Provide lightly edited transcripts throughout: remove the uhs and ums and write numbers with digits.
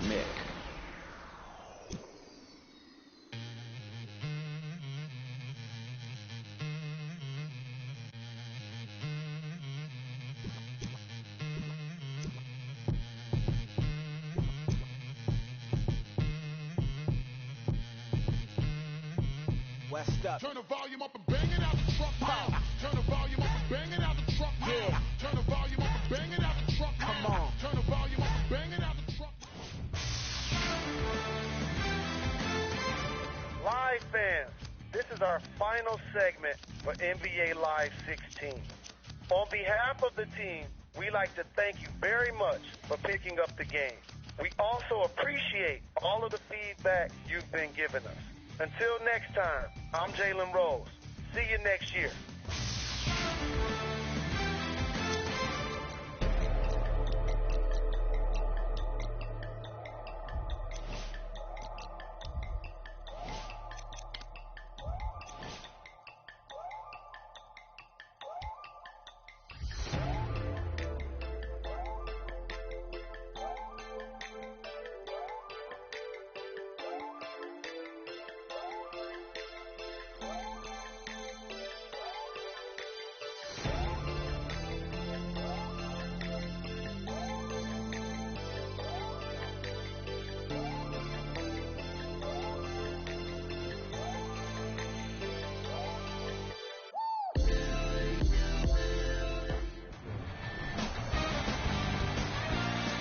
Mick. West up. Turn the volume up and bang it out the truck now. Turn the volume up and bang it out the truck now. Yeah. Turn the volume up and bang it out the truck now. Come on. Turn the volume up and bang it out the truck. Live fans, this is our final segment for NBA Live 16. On behalf of the team, we like to thank you very much for picking up the game. We also appreciate all of the feedback you've been giving us. Until next time, I'm Jalen Rose. See you next year.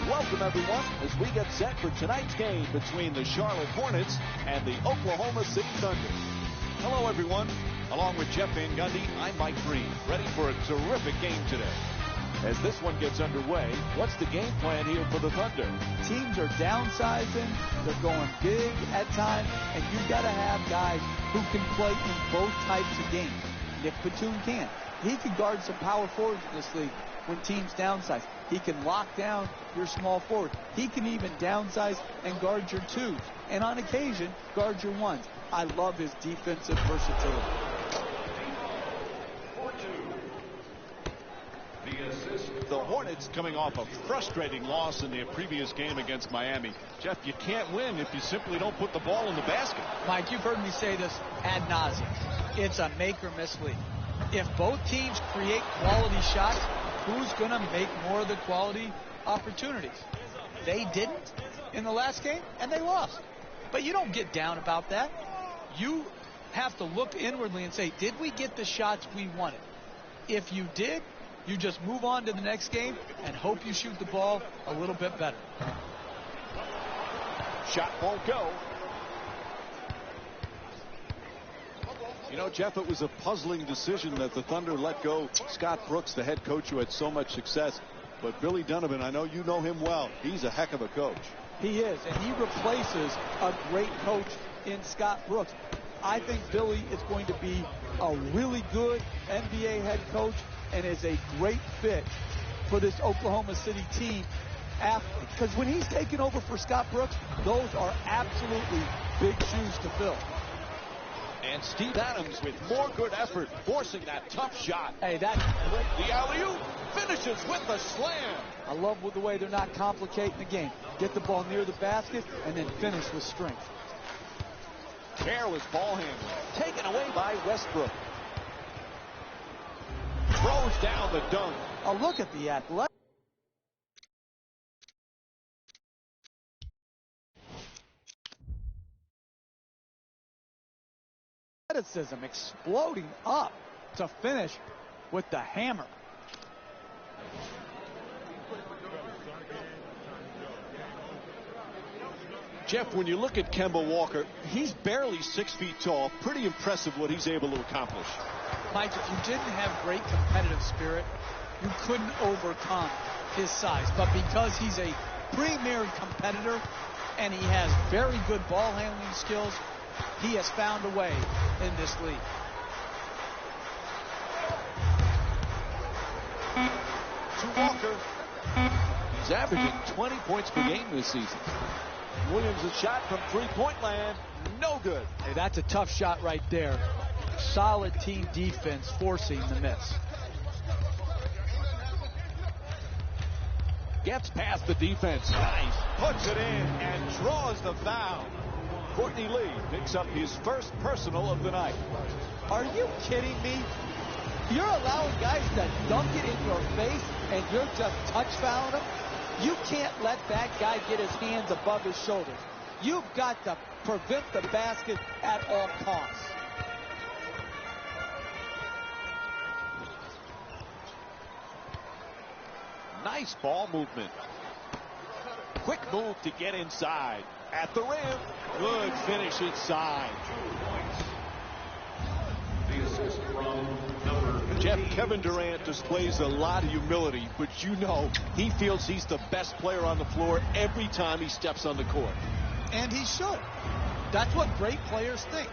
Welcome, everyone, as we get set for tonight's game between the Charlotte Hornets and the Oklahoma City Thunder. Hello, everyone. Along with Jeff Van Gundy, I'm Mike Green, ready for a terrific game today. As this one gets underway, what's the game plan here for the Thunder? Teams are downsizing, they're going big at times, and you've got to have guys who can play in both types of games. Nick Batum can. He can guard some power forwards in this league when teams downsize. He can lock down your small forward. He can even downsize and guard your twos, and on occasion, guard your ones. I love his defensive versatility. The Hornets coming off a frustrating loss in their previous game against Miami. Jeff, you can't win if you simply don't put the ball in the basket. Mike, you've heard me say this ad nauseum. It's a make or miss league. If both teams create quality shots, who's going to make more of the quality opportunities? They didn't in the last game, and they lost. But you don't get down about that. You have to look inwardly and say, did we get the shots we wanted? If you did, you just move on to the next game and hope you shoot the ball a little bit better. Shot won't go. You know, Jeff, it was a puzzling decision that the Thunder let go Scott Brooks, the head coach who had so much success. But Billy Donovan, I know you know him well. He's a heck of a coach. He is, and he replaces a great coach in Scott Brooks. I think Billy is going to be a really good NBA head coach and is a great fit for this Oklahoma City team. Because when he's taken over for Scott Brooks, those are absolutely big shoes to fill. And Steve Adams with more good effort, forcing that tough shot. Hey, that's great. The alley-oop finishes with the slam. I love the way they're not complicating the game. Get the ball near the basket and then finish with strength. Careless ball handling, taken away by Westbrook. Throws down the dunk. Oh, look at the athletic. Athleticism exploding up to finish with the hammer. Jeff, when you look at Kemba Walker, he's barely 6 feet tall. Pretty impressive what he's able to accomplish. Mike, if you didn't have great competitive spirit, you couldn't overcome his size. But because he's a premier competitor and he has very good ball handling skills, he has found a way in this league. To Walker. He's averaging 20 points per game this season. Williams' shot from three-point land, no good. Hey, that's a tough shot right there. Solid team defense forcing the miss. Gets past the defense. Nice. Puts it in and draws the foul. Courtney Lee picks up his first personal of the night. Are you kidding me? You're allowing guys to dunk it in your face and you're just touch fouling them? You can't let that guy get his hands above his shoulders. You've got to prevent the basket at all costs. Nice ball movement. Quick move to get inside. At the rim. Good finish inside. Jeff, Kevin Durant displays a lot of humility, but you know he feels he's the best player on the floor every time he steps on the court. And he should. That's what great players think.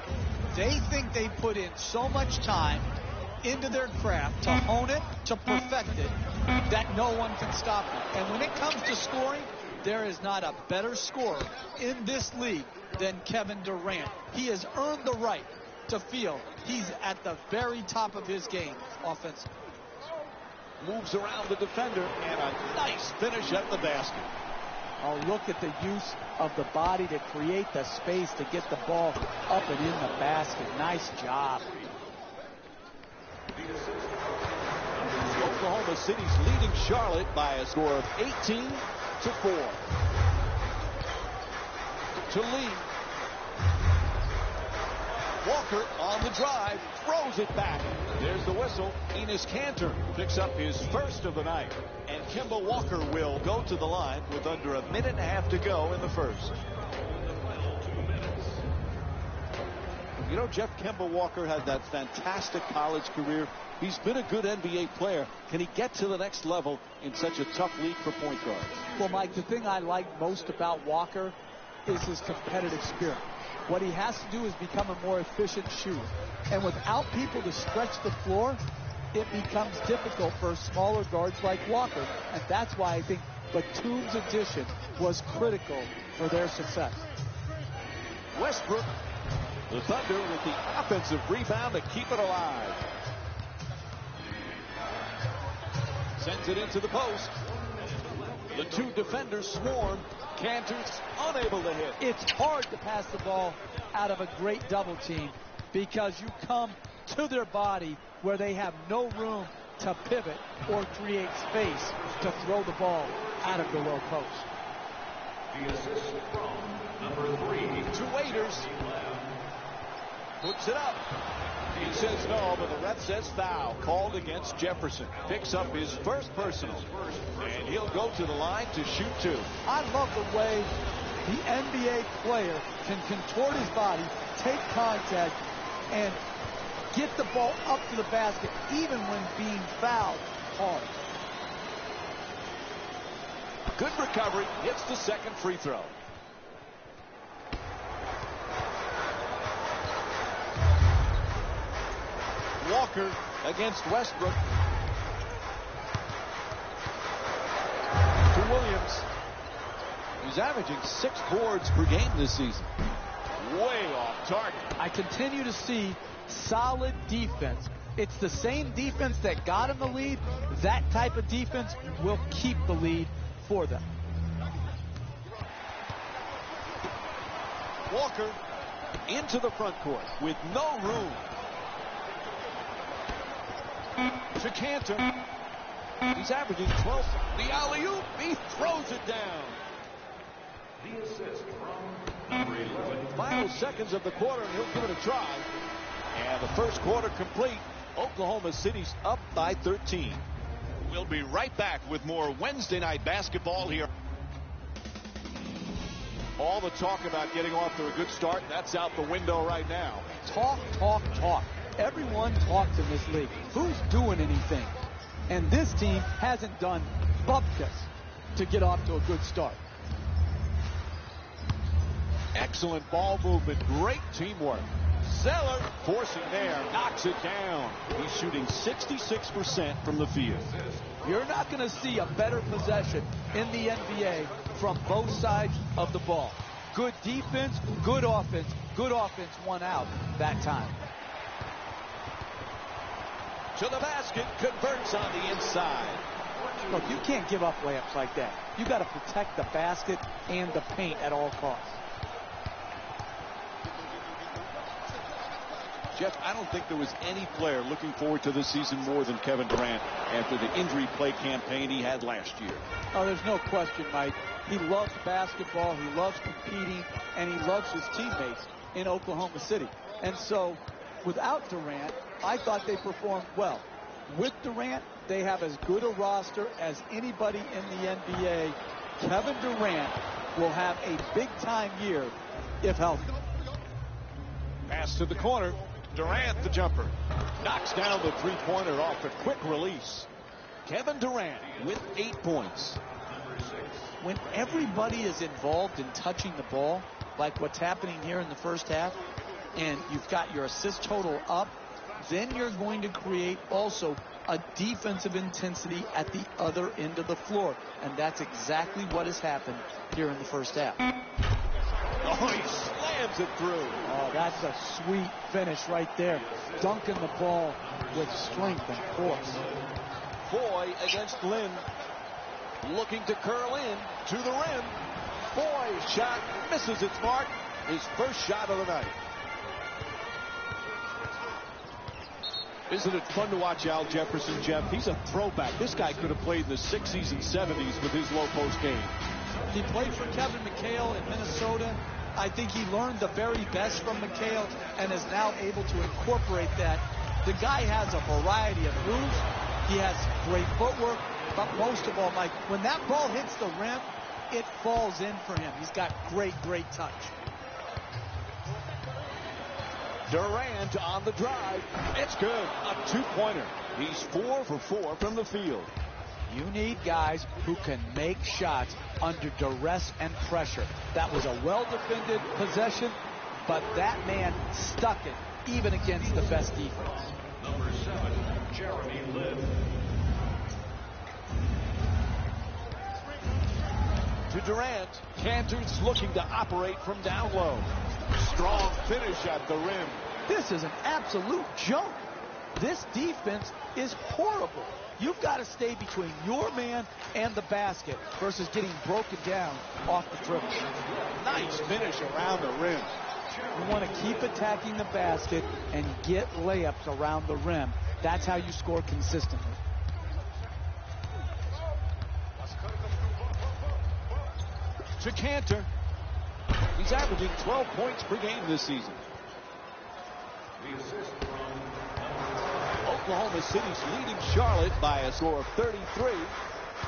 They think they put in so much time into their craft to hone it, to perfect it, that no one can stop them. And when it comes to scoring, there is not a better scorer in this league than Kevin Durant. He has earned the right to feel he's at the very top of his game offensively. Moves around the defender and a nice finish at the basket. Oh, look at the use of the body to create the space to get the ball up and in the basket. Nice job. Oklahoma City's leading Charlotte by a score of 18-4. To Lee. Walker on the drive, throws it back. There's the whistle. Enes Kanter picks up his first of the night. And Kemba Walker will go to the line with under a minute and a half to go in the first. You know, Jeff, Kemba Walker had that fantastic college career. He's been a good NBA player. Can he get to the next level in such a tough league for point guards? Well, Mike, the thing I like most about Walker is his competitive spirit. What he has to do is become a more efficient shooter. And without people to stretch the floor, it becomes difficult for smaller guards like Walker. And that's why I think Batum's addition was critical for their success. Westbrook, the Thunder with the offensive rebound to keep it alive. Sends it into the post. The two defenders swarm. Kanter's unable to hit. It's hard to pass the ball out of a great double team because you come to their body where they have no room to pivot or create space to throw the ball out of the low post. The assist from number 3. Two waiters. Puts it up. He says no, but the ref says foul. Called against Jefferson. Picks up his first personal. And he'll go to the line to shoot two. I love the way the NBA player can contort his body, take contact, and get the ball up to the basket even when being fouled hard. Good recovery. Hits the second free throw. Walker against Westbrook. To Williams. He's averaging 6 boards per game this season. Way off target. I continue to see solid defense. It's the same defense that got him the lead. That type of defense will keep the lead for them. Walker into the front court with no room. To Kanter. He's averaging 12. The alley-oop. He throws it down. The assist from number 11. Final seconds of the quarter, and he'll give it a try. And the first quarter complete. Oklahoma City's up by 13. We'll be right back with more Wednesday night basketball here. All the talk about getting off to a good start, that's out the window right now. Talk, talk, talk. Everyone talks in this league. Who's doing anything? And this team hasn't done bupkis to get off to a good start. Excellent ball movement. Great teamwork. Zeller forcing there. Knocks it down. He's shooting 66% from the field. You're not going to see a better possession in the NBA from both sides of the ball. Good defense, good offense. Good offense won out that time. To the basket, converts on the inside. Look, you can't give up layups like that. You got to protect the basket and the paint at all costs. Jeff, I don't think there was any player looking forward to this season more than Kevin Durant after the injury play campaign he had last year. Oh, there's no question, Mike. He loves basketball, he loves competing, and he loves his teammates in Oklahoma City. And so, without Durant, I thought they performed well. With Durant, they have as good a roster as anybody in the NBA. Kevin Durant will have a big-time year if healthy. Pass to the corner. Durant, the jumper. Knocks down the three-pointer off a quick release. Kevin Durant with 8 points. When everybody is involved in touching the ball, like what's happening here in the first half, and you've got your assist total up, then you're going to create also a defensive intensity at the other end of the floor. And that's exactly what has happened here in the first half. Oh, he slams it through. Oh, that's a sweet finish right there. Dunking the ball with strength and force. Foy against Lynn. Looking to curl in to the rim. Foy's shot misses its mark. His first shot of the night. Isn't it fun to watch Al Jefferson, Jeff? He's a throwback. This guy could have played in the 60s and 70s with his low post game. He played for Kevin McHale in Minnesota. I think he learned the very best from McHale and is now able to incorporate that. The guy has a variety of moves. He has great footwork. But most of all, Mike, when that ball hits the rim, it falls in for him. He's got great touch. Durant on the drive. It's good. A two-pointer. He's 4 for 4 from the field. You need guys who can make shots under duress and pressure. That was a well-defended possession, but that man stuck it even against the best defense. Number 7, Jeremy Lin. To Durant. Cantor's looking to operate from down low. Strong finish at the rim. This is an absolute joke. This defense is horrible. You've got to stay between your man and the basket versus getting broken down off the dribble. Nice finish around the rim. You want to keep attacking the basket and get layups around the rim. That's how you score consistently. To Cantor. He's averaging 12 points per game this season. The assist from Oklahoma City's leading Charlotte by a score of 33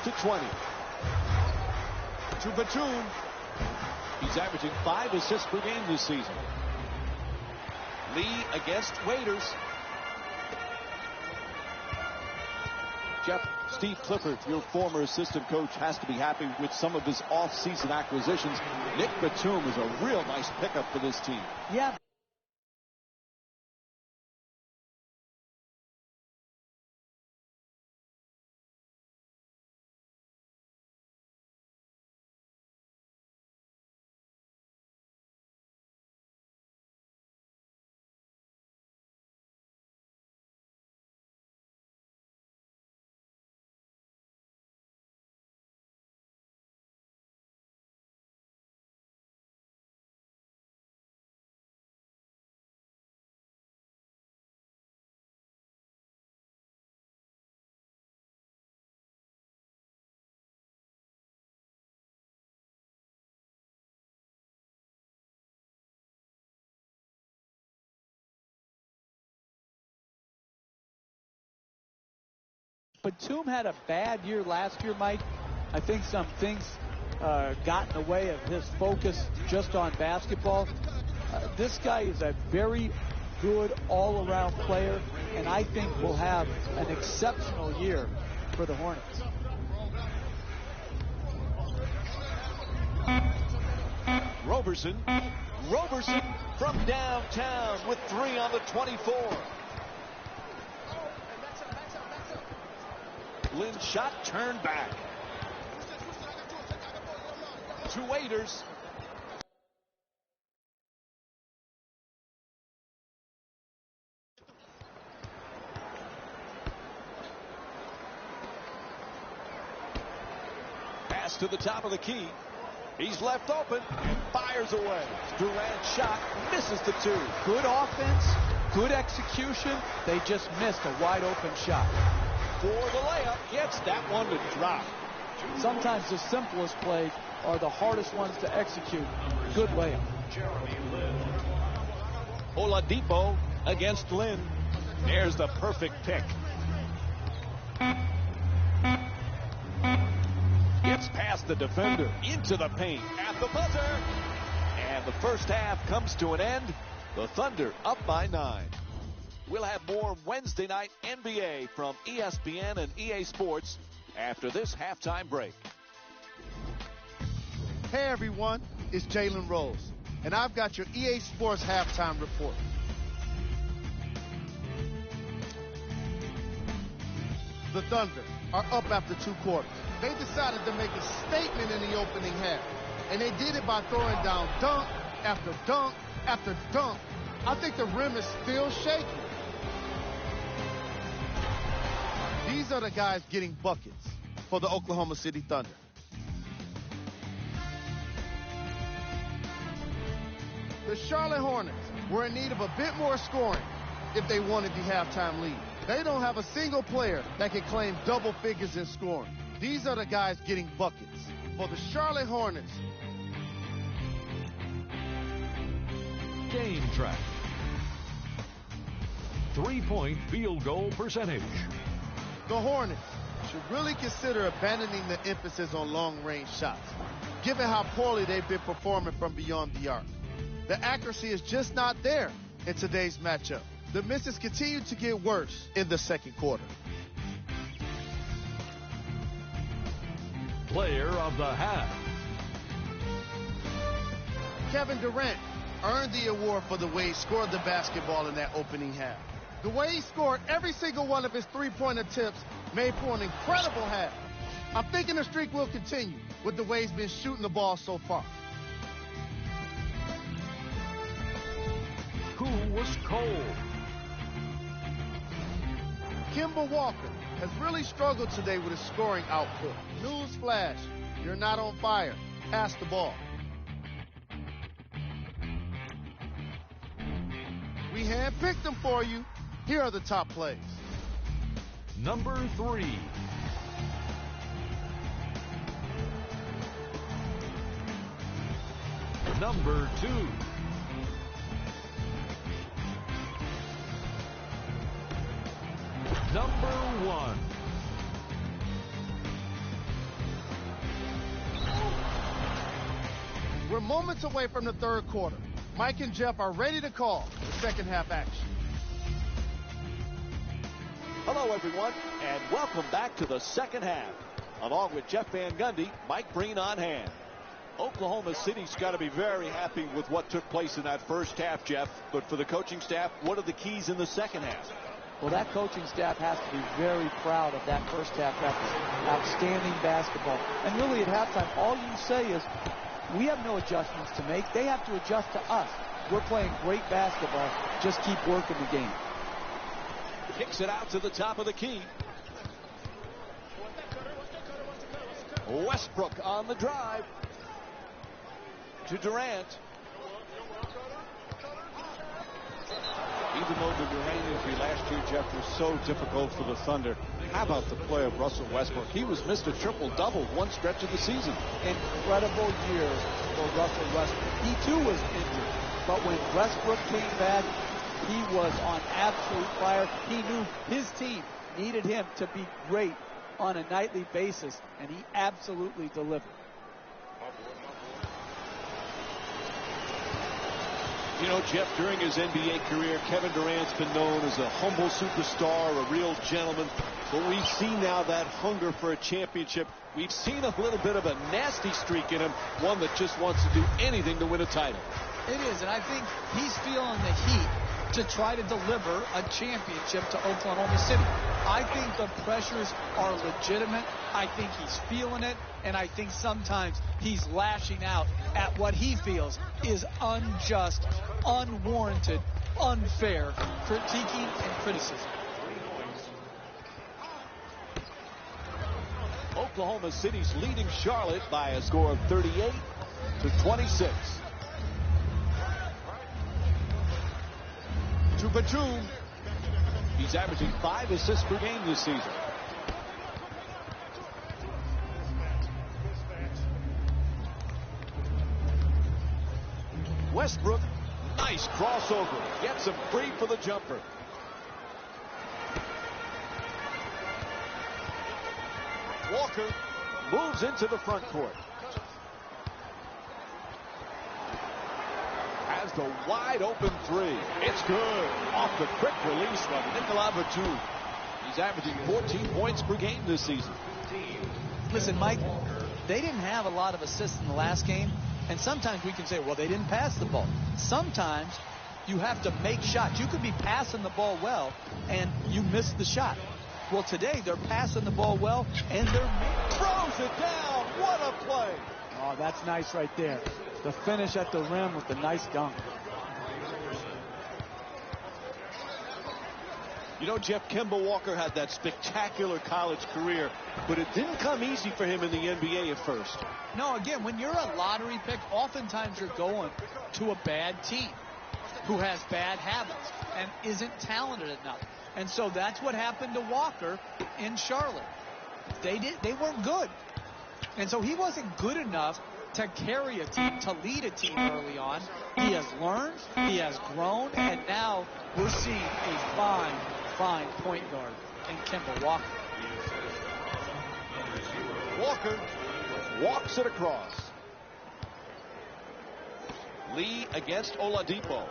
to 20. To Batum. He's averaging 5 assists per game this season. Lee against Waiters. Jeff, Steve Clifford, your former assistant coach, has to be happy with some of his off-season acquisitions. Nick Batum is a real nice pickup for this team. Yeah. Batum had a bad year last year, Mike. I think some things got in the way of his focus just on basketball. This guy is a very good all-around player, and I think will have an exceptional year for the Hornets. Roberson from downtown with 3 on the 24. Lynn's shot turned back. To Waiters. Gets to the top of the key. He's left open and fires away. Durant's shot misses the two. Good offense, good execution. They just missed a wide open shot. For the layup, gets that one to drop. Sometimes the simplest plays are the hardest ones to execute. Good layup. Oladipo against Lynn. There's the perfect pick. Gets past the defender into the paint at the buzzer. And the first half comes to an end. The Thunder up by 9. We'll have more Wednesday night NBA from ESPN and EA Sports after this halftime break. Hey everyone, it's Jalen Rose, and I've got your EA Sports halftime report. The Thunder are up after 2 quarters. They decided to make a statement in the opening half, and they did it by throwing down dunk after dunk after dunk. I think the rim is still shaking. These are the guys getting buckets for the Oklahoma City Thunder. The Charlotte Hornets were in need of a bit more scoring if they wanted the halftime lead. They don't have a single player that can claim double figures in scoring. These are the guys getting buckets for the Charlotte Hornets. Game track. 3-point field goal percentage. The Hornets should really consider abandoning the emphasis on long-range shots, given how poorly they've been performing from beyond the arc. The accuracy is just not there in today's matchup. The misses continue to get worse in the second quarter. Player of the half. Kevin Durant earned the award for the way he scored the basketball in that opening half. The way he scored every single one of his three-point attempts made for an incredible half. I'm thinking the streak will continue with the way he's been shooting the ball so far. Who was cold? Kemba Walker has really struggled today with his scoring output. Newsflash, you're not on fire. Pass the ball. We handpicked them for you. Here are the top plays. Number 3. Number 2. Number 1. We're moments away from the third quarter. Mike and Jeff are ready to call the second half action. Hello, everyone, and welcome back to the second half. Along with Jeff Van Gundy, Mike Breen on hand. Oklahoma City's got to be very happy with what took place in that first half, Jeff. But for the coaching staff, what are the keys in the second half? Well, that coaching staff has to be very proud of that first half effort. Outstanding basketball. And really at halftime, all you say is, we have no adjustments to make. They have to adjust to us. We're playing great basketball. Just keep working the game. Kicks it out to the top of the key. Westbrook on the drive. To Durant. Even though the Durant injury last year, Jeff, was so difficult for the Thunder, how about the play of Russell Westbrook? He was Mr. Triple-Double one stretch of the season. Incredible years for Russell Westbrook. He too was injured, but when Westbrook came back, he was on absolute fire. He knew his team needed him to be great on a nightly basis, and he absolutely delivered. You know, Jeff, during his NBA career, Kevin Durant's been known as a humble superstar, a real gentleman. But we've seen now that hunger for a championship. We've seen a little bit of a nasty streak in him, one that just wants to do anything to win a title. It is, and I think he's feeling the heat to try to deliver a championship to Oklahoma City. I think the pressures are legitimate. I think he's feeling it, and I think sometimes he's lashing out at what he feels is unjust, unwarranted, unfair critiquing and criticism. Oklahoma City's leading Charlotte by a score of 38-26. To Batum. He's averaging 5 assists per game this season. Westbrook, nice crossover. Gets him free for the jumper. Walker moves into the front court. Has the wide open three. It's good. Off the quick release from Nicolas Batum. He's averaging 14 points per game this season. Listen, Mike, they didn't have a lot of assists in the last game. And sometimes we can say, well, they didn't pass the ball. Sometimes you have to make shots. You could be passing the ball well, and you miss the shot. Well, today they're passing the ball well, and throws it down. What a play. Oh, that's nice right there. The finish at the rim with the nice dunk. You know, Jeff, Kemba Walker had that spectacular college career, but it didn't come easy for him in the NBA at first. No, again, when you're a lottery pick, oftentimes you're going to a bad team who has bad habits and isn't talented enough. And so that's what happened to Walker in Charlotte. They weren't good. And so he wasn't good enough to carry a team, to lead a team early on. He has learned, he has grown, and now we're seeing a fine point guard in Kemba Walker. Walker walks it across. Lee against Oladipo.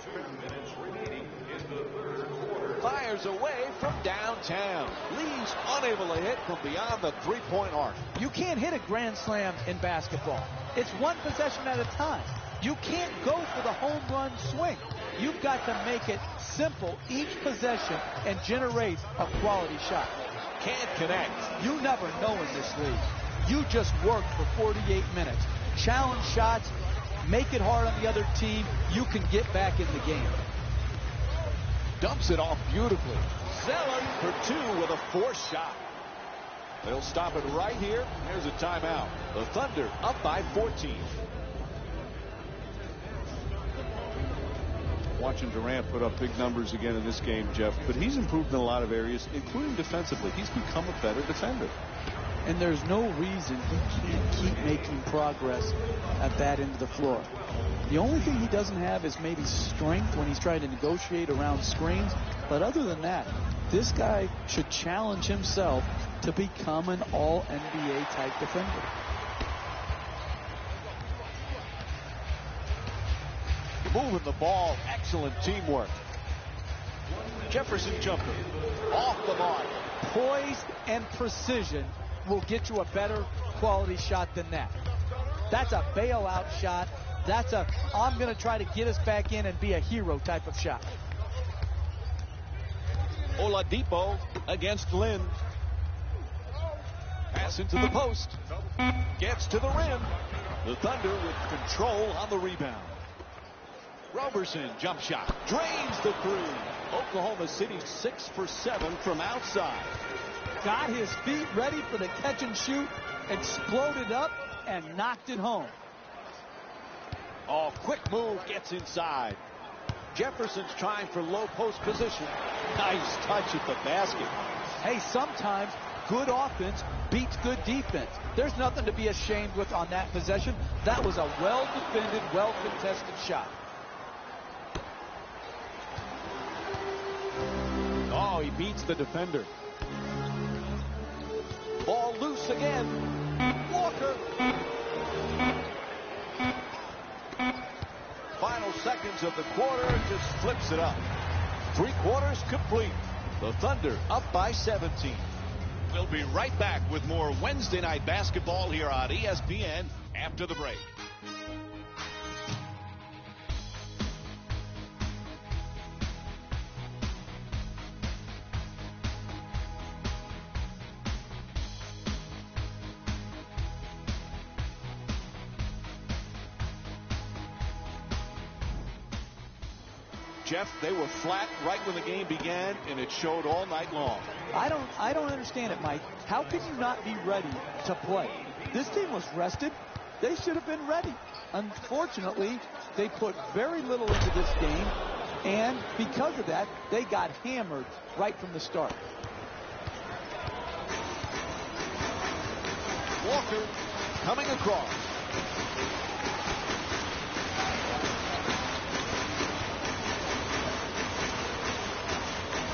Fires away from downtown. Lee's unable to hit from beyond the three-point arc. You can't hit a grand slam in basketball. It's one possession at a time. You can't go for the home run swing. You've got to make it simple each possession and generate a quality shot. Can't connect. You never know in this league. You just work for 48 minutes. Challenge shots. Make it hard on the other team. You can get back in the game. Dumps it off beautifully. Zeller for two with a forced shot. They'll stop it right here. Here's a timeout. The Thunder up by 14. Watching Durant put up big numbers again in this game, Jeff, but he's improved in a lot of areas, including defensively. He's become a better defender. And there's no reason he can't keep making progress at that end of the floor. The only thing he doesn't have is maybe strength when he's trying to negotiate around screens. But other than that, this guy should challenge himself to become an all-NBA type defender. Moving the ball. Excellent teamwork. Jefferson jumper. Off the mark. Poise and precision will get you a better quality shot than that. That's a bailout shot. That's a, I'm going to try to get us back in and be a hero type of shot. Oladipo against Lynn. Pass into the post. Gets to the rim. The Thunder with control on the rebound. Roberson jump shot. Drains the three. Oklahoma City 6 for 7 from outside. Got his feet ready for the catch and shoot. Exploded up and knocked it home. Oh, quick move, gets inside. Jefferson's trying for low post position. Nice touch at the basket. Hey, sometimes good offense beats good defense. There's nothing to be ashamed with on that possession. That was a well-defended, well-contested shot. Oh, he beats the defender. Ball loose again. Walker. Final seconds of the quarter, just flips it up. 3 quarters complete. The Thunder up by 17. We'll be right back with more Wednesday night basketball here on ESPN after the break. Jeff, they were flat right when the game began, and it showed all night long. I don't understand it, Mike. How can you not be ready to play? This team was rested. They should have been ready. Unfortunately, they put very little into this game, and because of that, they got hammered right from the start. Walker coming across.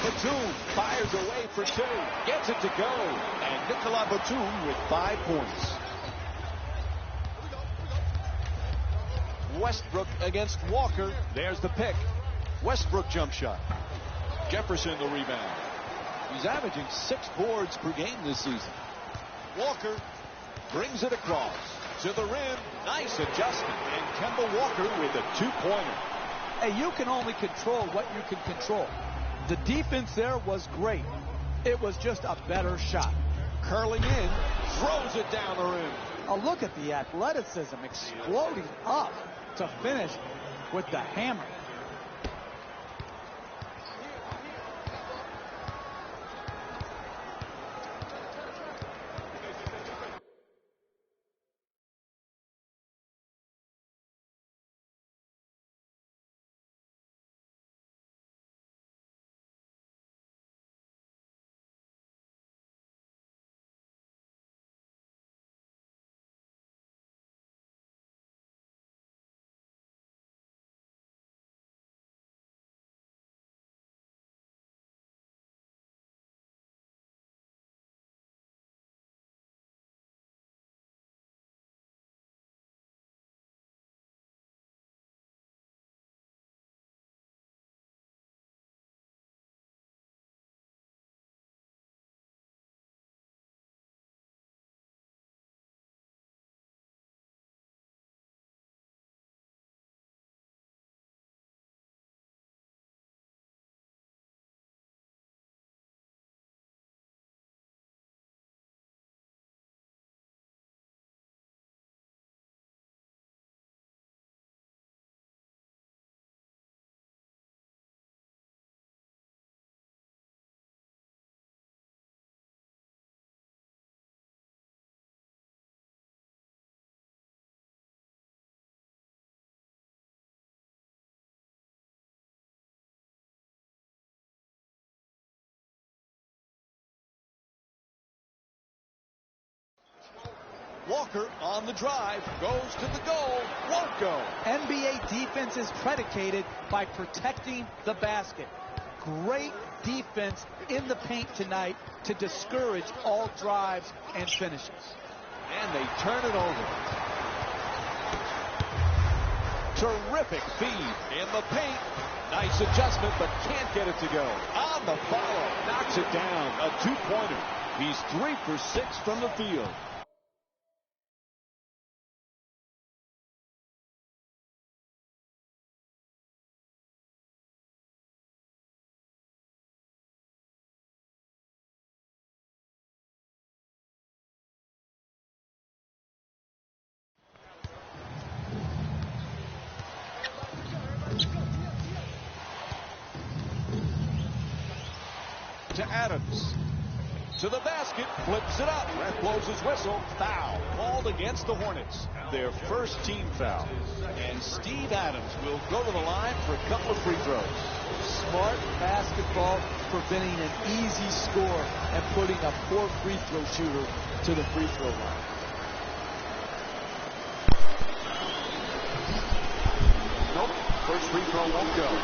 Batum fires away for two. Gets it to go. And Nicolas Batum with 5 points. Westbrook against Walker. There's the pick. Westbrook jump shot. Jefferson the rebound. He's averaging 6 boards per game this season. Walker brings it across to the rim. Nice adjustment. And Kemba Walker with a 2-pointer. Hey, you can only control what you can control. The defense there was great. It was just a better shot. Curling in, throws it down the rim. Oh, look at the athleticism exploding up to finish with the hammer. Walker on the drive, goes to the goal, won't go. NBA defense is predicated by protecting the basket. Great defense in the paint tonight to discourage all drives and finishes. And they turn it over. Terrific feed in the paint. Nice adjustment, but can't get it to go. On the follow, knocks it down. A 2-pointer. He's 3 for 6 from the field. To Adams. To the basket, flips it up. Ref blows his whistle. Foul called against the Hornets. Their first team foul. And Steve Adams will go to the line for a couple of free throws. Smart basketball, preventing an easy score and putting a poor free throw shooter to the free throw line. Nope. First free throw won't go.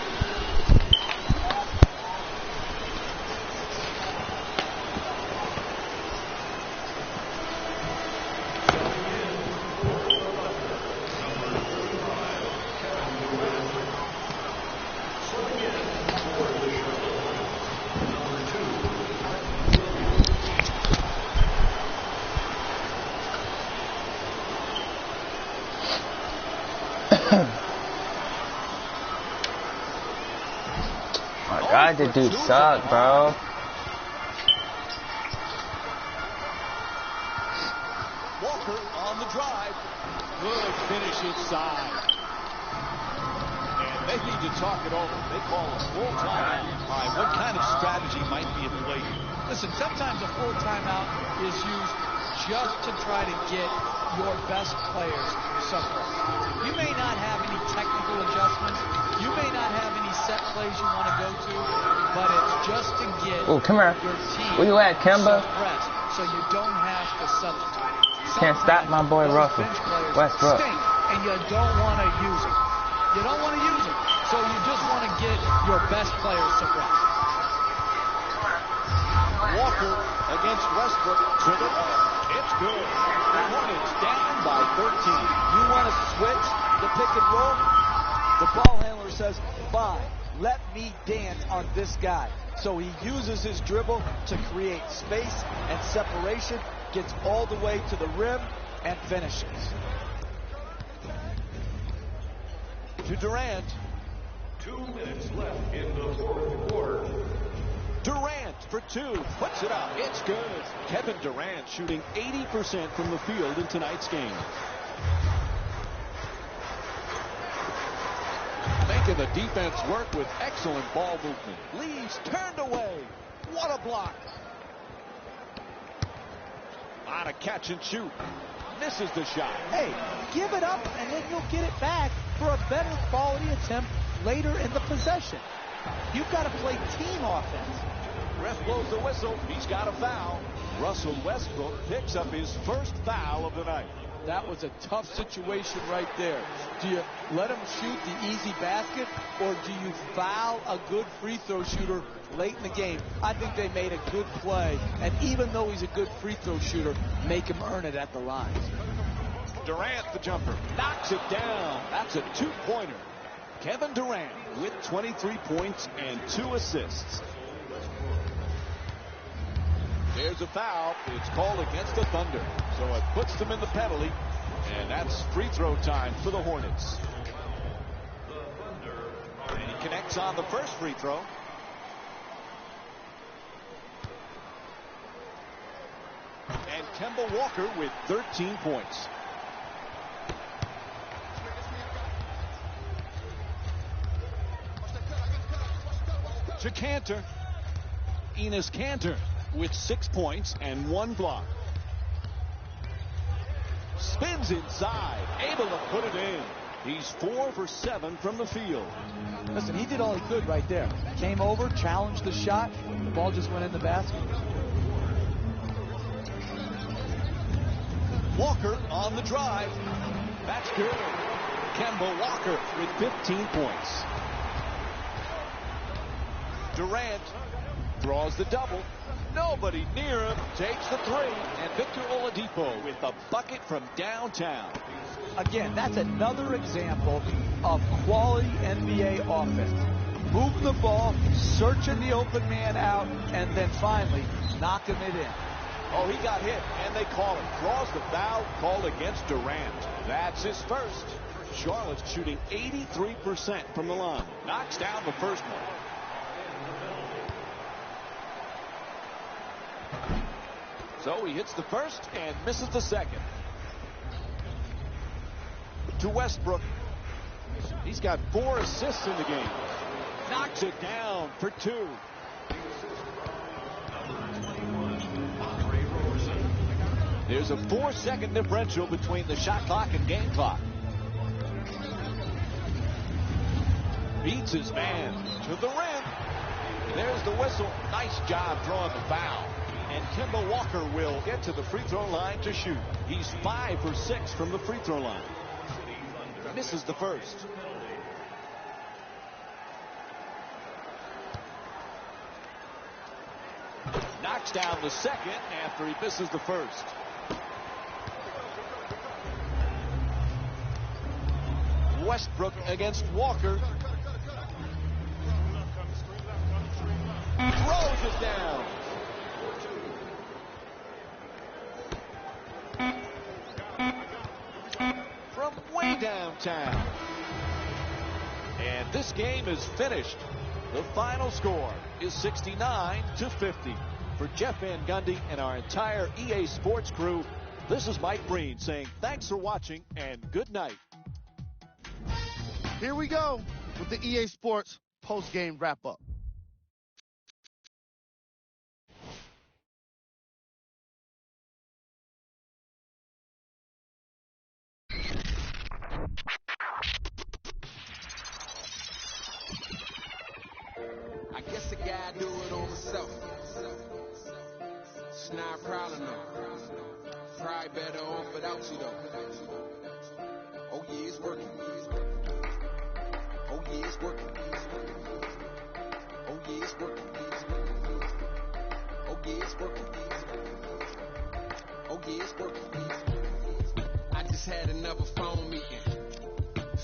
God, the dude suck, bro. Walker on the drive. Good finish inside. And They need to talk it over. They call a full timeout. All right, what kind of strategy might be in play here? Listen, sometimes a full timeout is used just to try to get your best players some rest. You may not have any technical adjustments. You may not have any set plays you want to go to, but it's just to get Ooh, come here. your team Where you at, Kemba? some rest so you don't have to substitute. Can't stop my boy Russell Westbrook. Stink, and you don't want to use it. You don't want to use it. So you just want to get your best players some rest. Walker against Westbrook to the left. It's good. The Hornets down by 13. You want to switch the pick and roll? The ball handler says, fine, let me dance on this guy. So he uses his dribble to create space and separation, gets all the way to the rim, and finishes. To Durant. 2 minutes left in the fourth quarter. Durant for two. Puts it up. It's good. Kevin Durant shooting 80% from the field in tonight's game. Making the defense work with excellent ball movement. Leaves turned away. What a block. On a catch and shoot. Misses the shot. Hey, give it up and then you'll get it back for a better quality attempt later in the possession. You've got to play team offense. Ref blows the whistle. He's got a foul. Russell Westbrook picks up his first foul of the night. That was a tough situation right there. Do you let him shoot the easy basket, or do you foul a good free throw shooter late in the game? I think they made a good play, and even though he's a good free throw shooter, make him earn it at the line. Durant, the jumper, knocks it down. That's a two-pointer. Kevin Durant with 23 points and 2 assists. There's a foul. It's called against the Thunder. So it puts them in the penalty. And that's free throw time for the Hornets. And he connects on the first free throw. And Kemba Walker with 13 points. To Cantor. Enes Kanter with 6 points and 1 block. Spins inside, able to put it in. He's 4 for 7 from the field. Listen, he did all he could right there. Came over, challenged the shot. The ball just went in the basket. Walker on the drive. That's good. Kemba Walker with 15 points. Durant draws the double. Nobody near him. Takes the three. And Victor Oladipo with the bucket from downtown. Again, that's another example of quality NBA offense. Moving the ball, searching the open man out, and then finally knocking it in. Oh, he got hit, and they call it. Draws the foul called against Durant. That's his first. Charlotte's shooting 83% from the line. Knocks down the first one. So he hits the first and misses the second. To Westbrook. He's got 4 assists in the game. Knocks it down for 2. There's a 4-second differential between the shot clock and game clock. Beats his man to the rim. There's the whistle. Nice job drawing the foul. And Kemba Walker will get to the free throw line to shoot. He's 5 for 6 from the free throw line. Misses the first. Knocks down the second after he misses the first. Westbrook against Walker. Throws it down. From way downtown. And this game is finished. The final score is 69-50. For Jeff Van Gundy and our entire EA Sports crew, this is Mike Breen saying thanks for watching and good night. Here we go. with the EA Sports post-game wrap-up. I guess a guy do it on himself. It's not a problem though. Probably better off without you though. Oh yeah, it's working. Oh yeah, it's working. Oh yeah, it's working. Oh yeah, it's working. Oh yeah, it's working. I just had another phone meeting.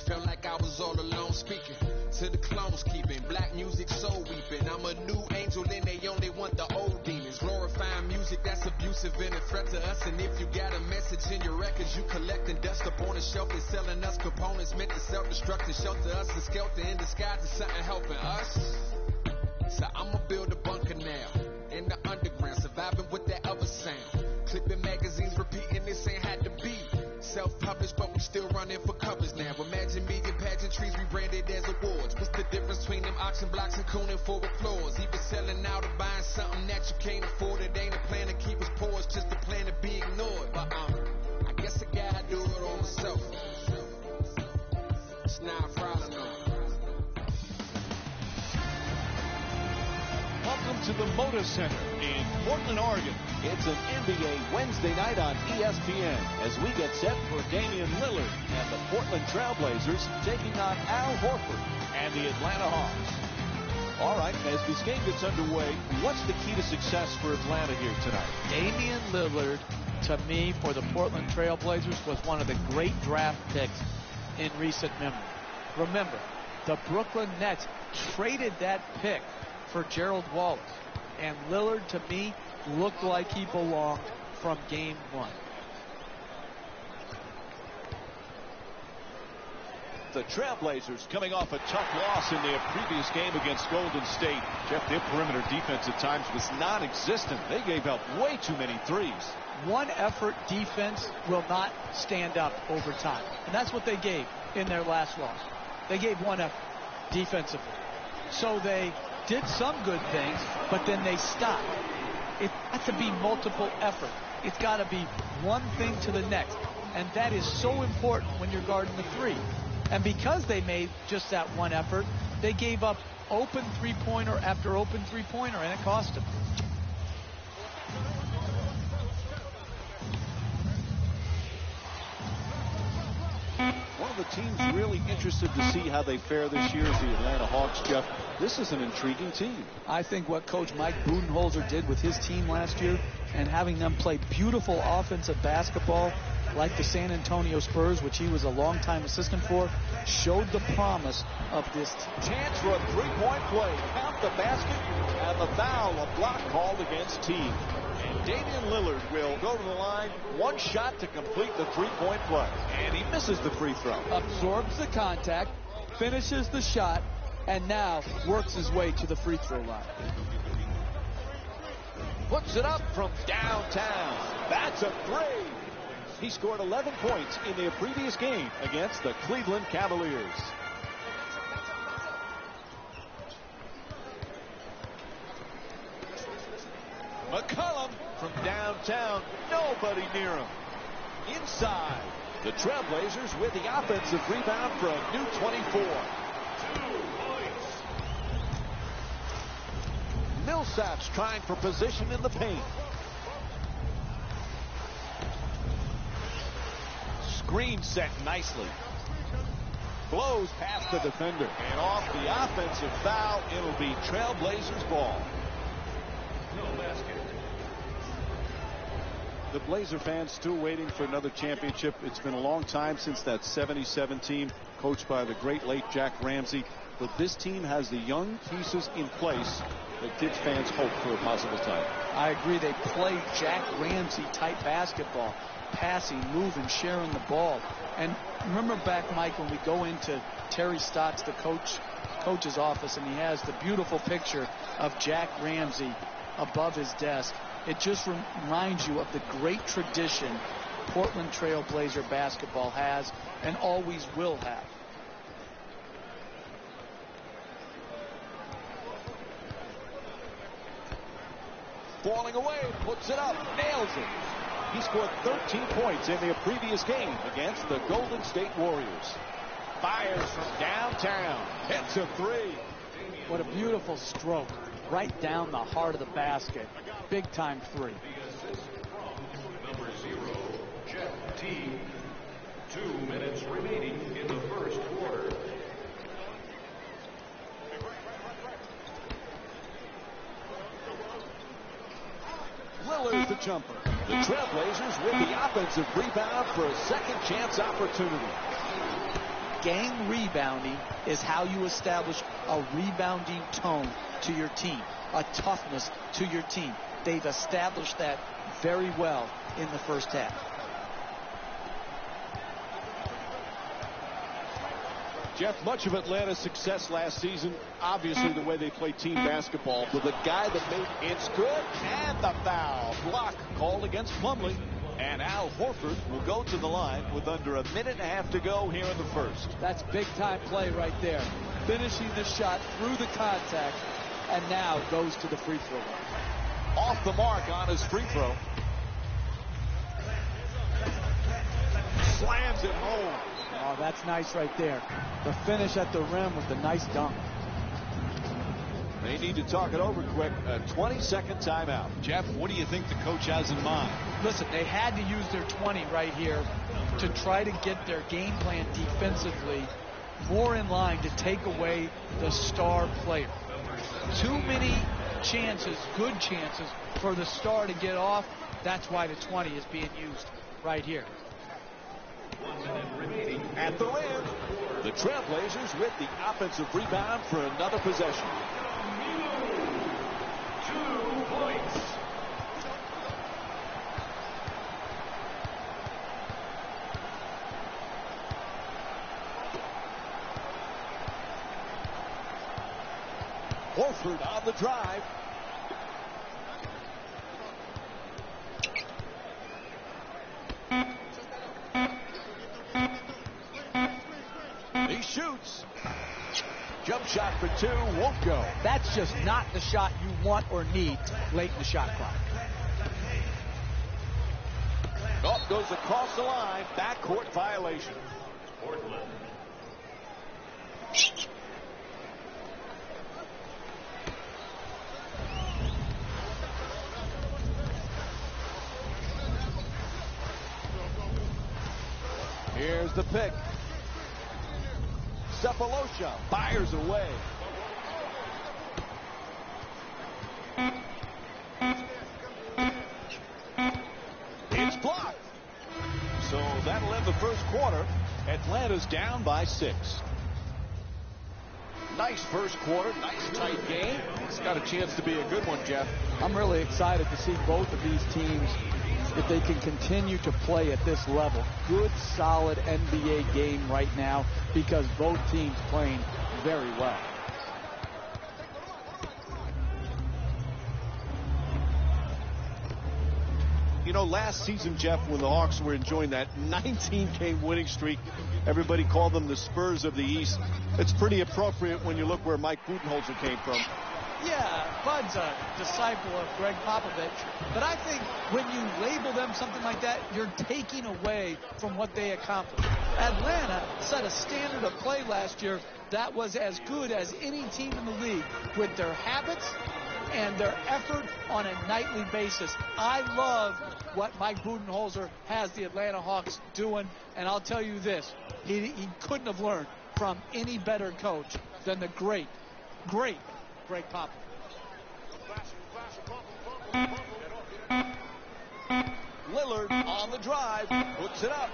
Felt like I was all alone speaking to the clones keeping black music soul weeping. I'm a new angel and they only want the old demons. Glorifying music that's abusive and a threat to us. And if you got a message in your records, you collecting dust up on the shelf and selling us components meant to self-destruct and shelter us and skelter in disguise is something helping us. So I'ma build a bunker now in the underground, surviving with that other sound. Clipping magazines, repeating this ain't had to be. Self-published, but we still running for covers now. Imagine media pageantries rebranded as awards. What's the difference between them auction blocks and cooning for applause? Even selling out or buying something that you can't afford. It ain't a plan to keep us poor, it's just a plan to be ignored. But I guess a guy do it on himself. It's not a problem though. Welcome to the Moda Center in Portland, Oregon. It's an NBA Wednesday night on ESPN as we get set for Damian Lillard and the Portland Trailblazers taking on Al Horford and the Atlanta Hawks. All right, as this game gets underway, what's the key to success for Atlanta here tonight? Damian Lillard, to me, for the Portland Trailblazers, was one of the great draft picks in recent memory. Remember, the Brooklyn Nets traded that pick for Gerald Wallace, and Lillard, to me, looked like he belonged from game one. The Trailblazers coming off a tough loss in their previous game against Golden State. Jeff, their perimeter defense at times was non-existent. They gave up way too many threes. One effort defense will not stand up over time, and that's what they gave in their last loss. They gave one effort defensively. So they did some good things, but then they stopped. It has to be multiple effort. It's got to be one thing to the next, and that is so important when you're guarding the three. And because they made just that one effort, they gave up open three-pointer after open three-pointer, and it cost them. One of the teams really interested to see how they fare this year is the Atlanta Hawks, Jeff. This is an intriguing team. I think what Coach Mike Budenholzer did with his team last year and having them play beautiful offensive basketball like the San Antonio Spurs, which he was a longtime assistant for, showed the promise of this team. Chance for a three-point play. Count the basket and the foul, a block called against team. And Damian Lillard will go to the line. One shot to complete the three-point play. And he misses the free throw. Absorbs the contact, finishes the shot, and now works his way to the free throw line. Puts it up from downtown. That's a three. He scored 11 points in their previous game against the Cleveland Cavaliers. McCollum from downtown. Nobody near him. Inside. The Trailblazers with the offensive rebound for a new 24. Millsap's trying for position in the paint. Screen set nicely. Blows past the defender. And off the offensive foul, it'll be Trailblazers ball. No basket. The Blazer fans still waiting for another championship. It's been a long time since that 77 team coached by the great late Jack Ramsey. But this team has the young pieces in place that gives fans hope for a possible title. I agree. They play Jack Ramsey type basketball. Passing, moving, sharing the ball. And remember back, Mike, when we go into Terry Stotts, the coach's office, and he has the beautiful picture of Jack Ramsey above his desk. It just reminds you of the great tradition Portland Trailblazer basketball has and always will have. falling away, puts it up, nails it. He scored 13 points in their previous game against the Golden State Warriors. Fires from downtown, hits a three. What a beautiful stroke, right down the heart of the basket. Big time three. Number 0, Jeff T. 2 minutes remaining in the first quarter. Lillard's the jumper. The Trailblazers with the offensive rebound for a second chance opportunity. Gang rebounding is how you establish a rebounding tone to your team, a toughness to your team. They've established that very well in the first half. Jeff, much of Atlanta's success last season, obviously the way they play team basketball, with a guy that made It's good, and the foul. Block called against Plumlee. And Al Horford will go to the line with under a minute and a half to go here in the first. That's big time play right there. Finishing the shot through the contact, and now goes to the free throw line. Off the mark on his free throw. Slams it home. Oh, that's nice right there. The finish at the rim with the nice dunk. They need to talk it over quick. A 20-second timeout. Jeff, what do you think the coach has in mind? Listen, they had to use their 20 right here to try to get their game plan defensively more in line to take away the star player. Too many chances, good chances, for the star to get off. That's why the 20 is being used right here. 1 minute remaining At the rim, the Trailblazers with the offensive rebound for another possession. 2 points. Horford on the drive. He shoots. Jump shot for 2, won't go. That's just not the shot you want or need late in the shot clock. Up goes across the line. Backcourt violation. Portland. Here's the pick. Cephalosha fires away. It's blocked. So that'll end the first quarter. Atlanta's down by 6. Nice first quarter, nice tight game. It's got a chance to be a good one, Jeff. I'm really excited to see both of these teams, if they can continue to play at this level. Good, solid NBA game right now, because both teams playing very well. You know, last season, Jeff, when the Hawks were enjoying that 19-game winning streak, everybody called them the Spurs of the East. It's pretty appropriate when you look where Mike Budenholzer came from. Yeah, Bud's a disciple of Greg Popovich, but I think when you label them something like that, you're taking away from what they accomplished. Atlanta set a standard of play last year that was as good as any team in the league with their habits and their effort on a nightly basis. I love what Mike Budenholzer has the Atlanta Hawks doing, and I'll tell you this, he couldn't have learned from any better coach than the great Greg Popovich. Lillard on the drive, puts it up.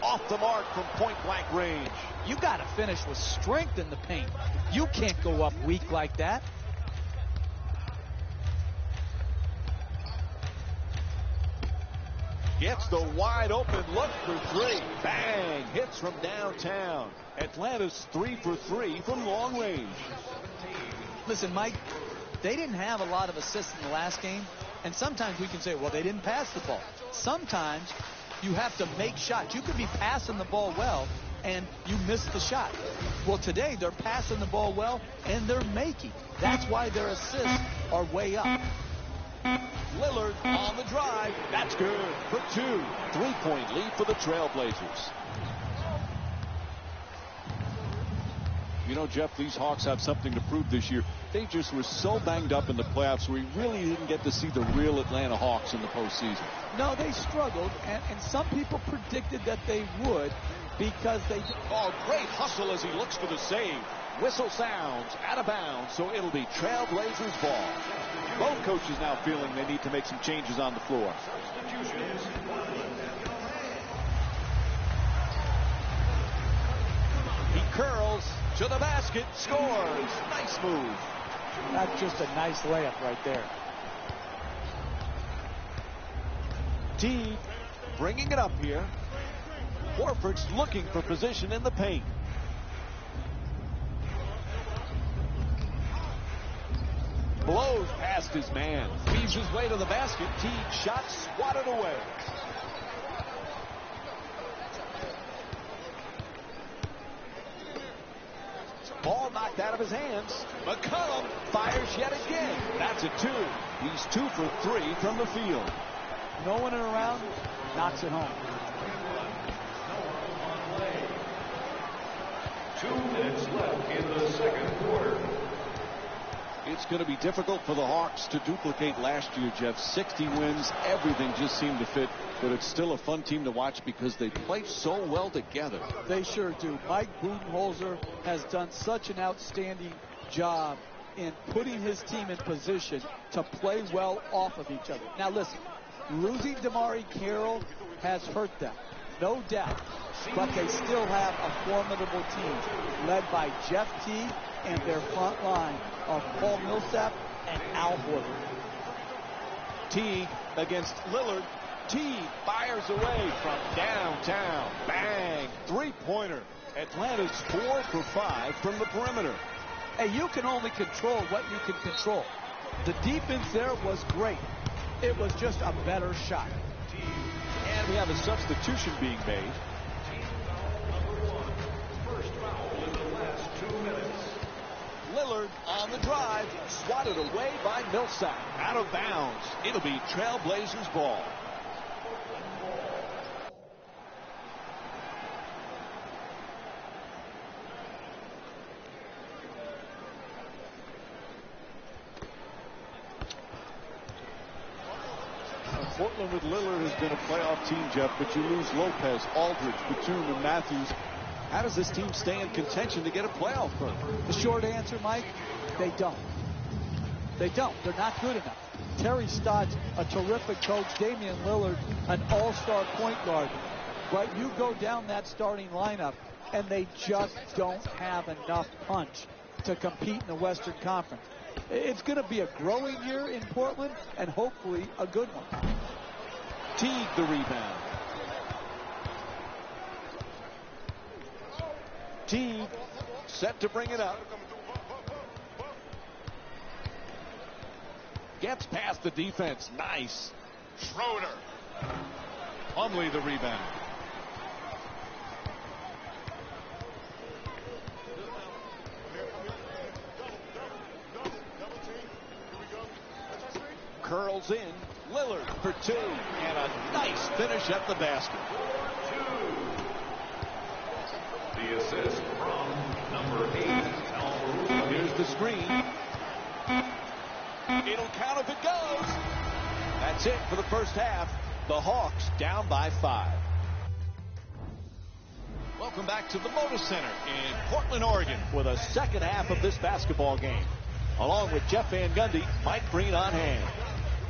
Off the mark from point-blank range. You got to finish with strength in the paint. You can't go up weak like that. Gets the wide open look for 3. Bang! Hits from downtown. Atlanta's 3 for 3 from long range. Listen, Mike, they didn't have a lot of assists in the last game, and sometimes we can say, well, they didn't pass the ball. Sometimes you have to make shots. You could be passing the ball well, and you miss the shot. Well, today they're passing the ball well, and they're making. That's why their assists are way up. Lillard on the drive. That's good for 2. 3-point lead for the Trailblazers. You know, Jeff, these Hawks have something to prove this year. They just were so banged up in the playoffs, we really didn't get to see the real Atlanta Hawks in the postseason. No, they struggled, and some people predicted that they would because they... Oh, great hustle as he looks for the save. Whistle sounds out of bounds, so it'll be Trailblazers ball. Both coaches now feeling they need to make some changes on the floor. He curls to the basket, scores. Nice move. That's just a nice layup right there. T bringing it up here. Horford's looking for position in the paint. Blows past his man. Weaves his way to the basket. Teague shot swatted away. Ball knocked out of his hands. McCollum fires yet again. That's a 2. He's 2 for 3 from the field. No one around, knocks it home. 2 minutes left in the second quarter. It's going to be difficult for the Hawks to duplicate last year, Jeff. 60 wins, everything just seemed to fit, but it's still a fun team to watch because they play so well together. They sure do. Mike Budenholzer has done such an outstanding job in putting his team in position to play well off of each other. Now listen, losing DeMarre Carroll has hurt them, no doubt, but they still have a formidable team led by Jeff Teague and their front line of Paul Millsap and Al Horford. Teague against Lillard. Teague fires away from downtown. Bang! 3-pointer. Atlanta's 4 for 5 from the perimeter. Hey, you can only control what you can control. The defense there was great. It was just a better shot. And we have a substitution being made. First foul in the last 2 minutes. Lillard on the drive, swatted away by Millsap. Out of bounds. It'll be Trailblazers ball. Portland with Lillard has been a playoff team, Jeff, but you lose Lopez, Aldridge, Batum, and Matthews. How does this team stay in contention to get a playoff berth? The short answer, Mike, they don't. They don't. They're not good enough. Terry Stotts, a terrific coach. Damian Lillard, an all-star point guard. But you go down that starting lineup, and they just don't have enough punch to compete in the Western Conference. It's going to be a growing year in Portland, and hopefully a good one. Teague the rebound. Teague set to bring it up. Gets past the defense. Nice. Schroeder. Plumlee the rebound. Curls in. Lillard for 2. And a nice finish at the basket. The assist from number 8, Al. Here's the screen. It'll count if it goes. That's it for the first half. The Hawks down by 5. Welcome back to the Moda Center in Portland, Oregon, with a second half of this basketball game. Along with Jeff Van Gundy, Mike Breen on hand.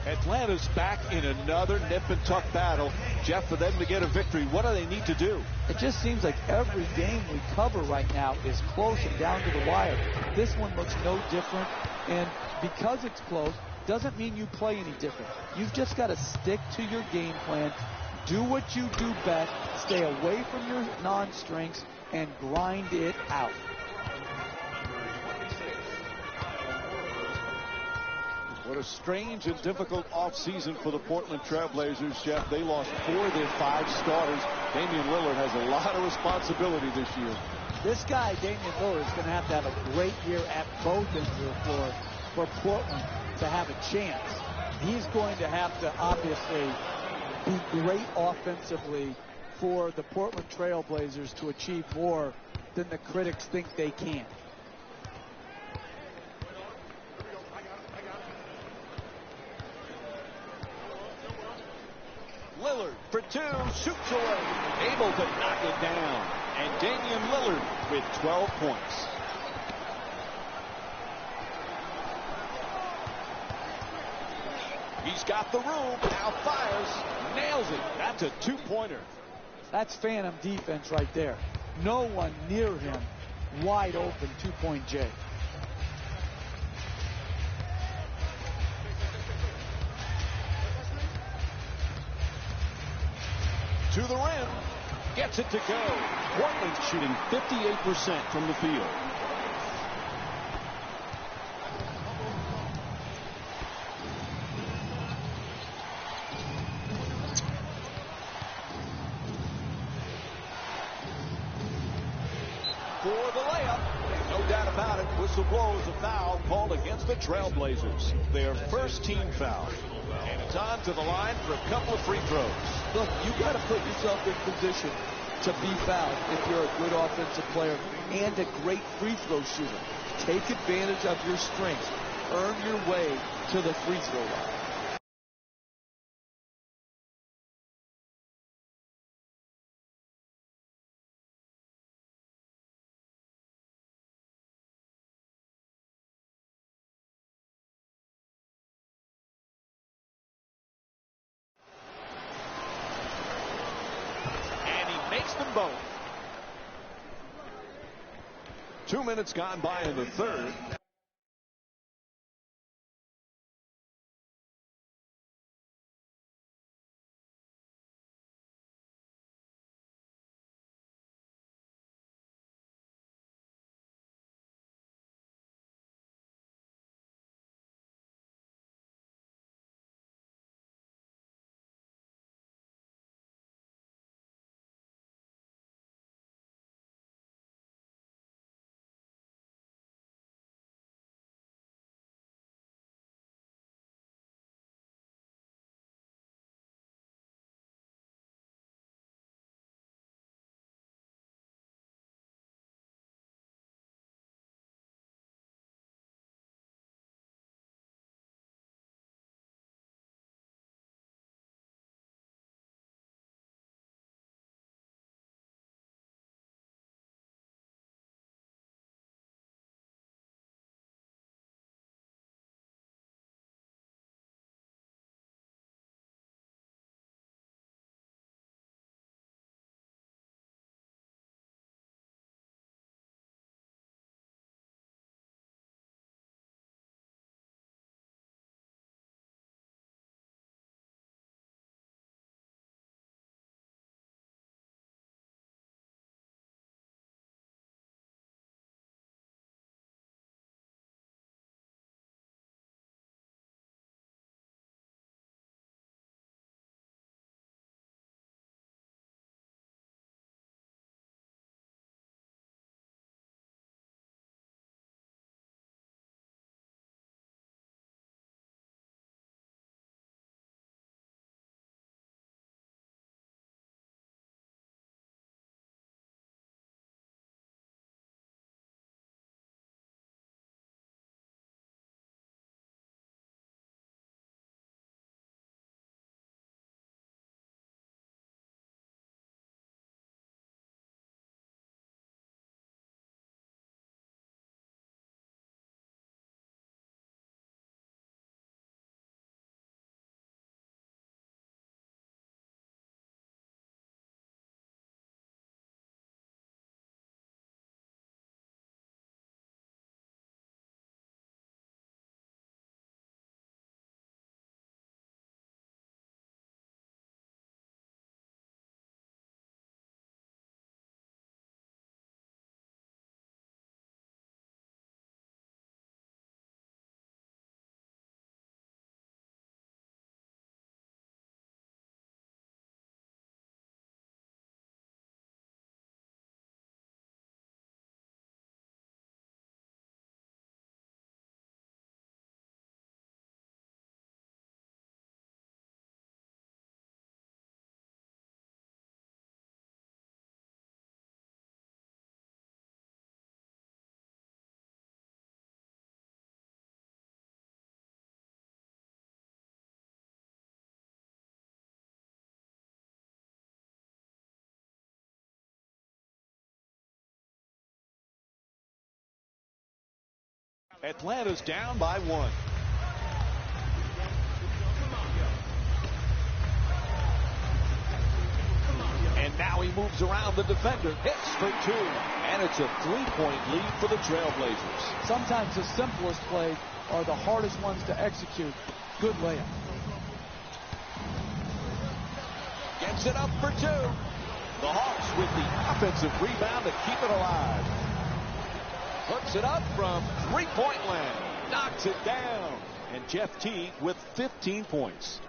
Atlanta's back in another nip-and-tuck battle. Jeff, for them to get a victory, what do they need to do? It just seems like every game we cover right now is close and down to the wire. This one looks no different, and because it's close, doesn't mean you play any different. You've just got to stick to your game plan, do what you do best, stay away from your non-strengths, and grind it out. What a strange and difficult offseason for the Portland Trailblazers, Jeff. They lost 4 of their 5 starters. Damian Lillard has a lot of responsibility this year. This guy, Damian Lillard, is going to have a great year at both ends of the floor for Portland to have a chance He's going to have to obviously be great offensively for the Portland Trail Blazers to achieve more than the critics think they can. Lillard for two, shoots away, able to knock it down. And Damian Lillard with 12 points. He's got the room, now fires, nails it. That's a two-pointer. That's phantom defense right there. No one near him, wide open two-point J. To the rim, gets it to go. Portland shooting 58% from the field. For the layup, no doubt about it, whistle blows a foul called against the Trailblazers. Their first team foul. And it's on to the line for a couple of free throws. Look, you got to put yourself in position to be fouled if you're a good offensive player and a great free throw shooter. Take advantage of your strengths. Earn your way to the free throw line. Makes them both. 2 minutes gone by in the third. Atlanta's down by 1. And now he moves around the defender, hits for 2, and it's a 3-point lead for the Trailblazers. Sometimes the simplest plays are the hardest ones to execute. Good layup. Gets it up for 2. The Hawks with the offensive rebound to keep it alive. Hooks it up from three-point land. Knocks it down. And Jeff Teague with 15 points.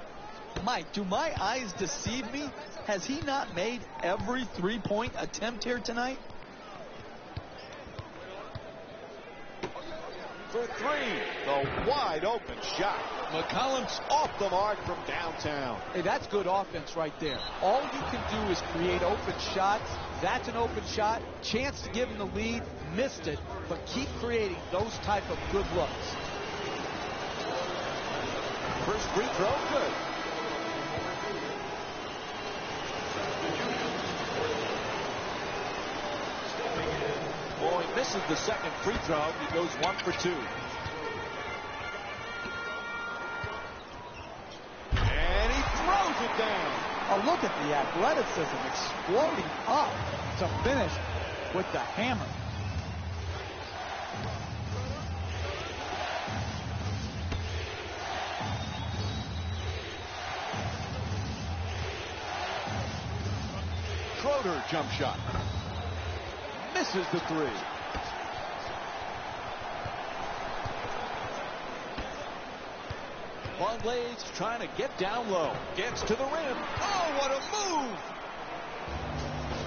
Mike, do my eyes deceive me? Has he not made every three-point attempt here tonight? For 3, the wide open shot. McCollum's off the mark from downtown. Hey, that's good offense right there. All you can do is create open shots. That's an open shot. Chance to give him the lead. Missed it, but keep creating those type of good looks. First free throw, good. Boy, misses the second free throw. He goes 1 for 2. And he throws it down. Oh, look at the athleticism exploding up to finish with the hammer. Schroeder jump shot. Misses the 3. Vonleh's trying to get down low. Gets to the rim. Oh, what a move!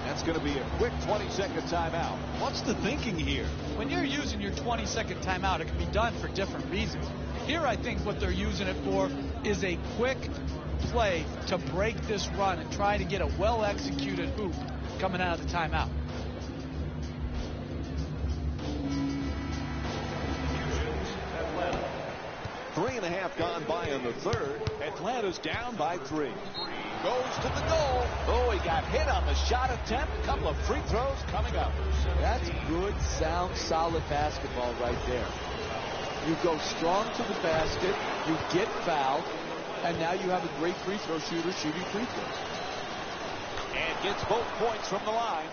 That's going to be a quick 20-second timeout. What's the thinking here? When you're using your 20-second timeout, it can be done for different reasons. Here, I think what they're using it for is a quick play to break this run and try to get a well-executed hoop coming out of the timeout. 3.5 gone by in the third. Atlanta's down by 3. Goes to the goal. Oh, he got hit on the shot attempt. A couple of free throws coming up. That's good, sound, solid basketball right there. You go strong to the basket, you get fouled, and now you have a great free throw shooter shooting free throws. And gets both points from the line.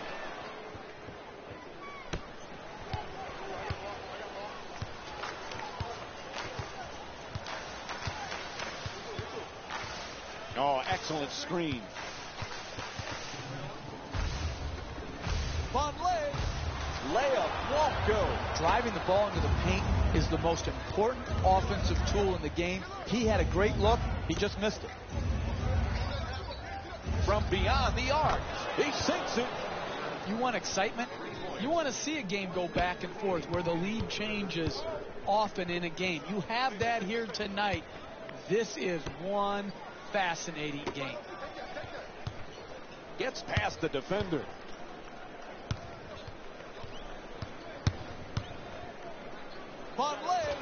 Oh, excellent screen. Vonleh. Layup won't go. Driving the ball into the paint is the most important offensive tool in the game. He had a great look. He just missed it. From beyond the arc. He sinks it. You want excitement? You want to see a game go back and forth where the lead changes often in a game. You have that here tonight. This is one fascinating game. Gets past the defender. Vonleh.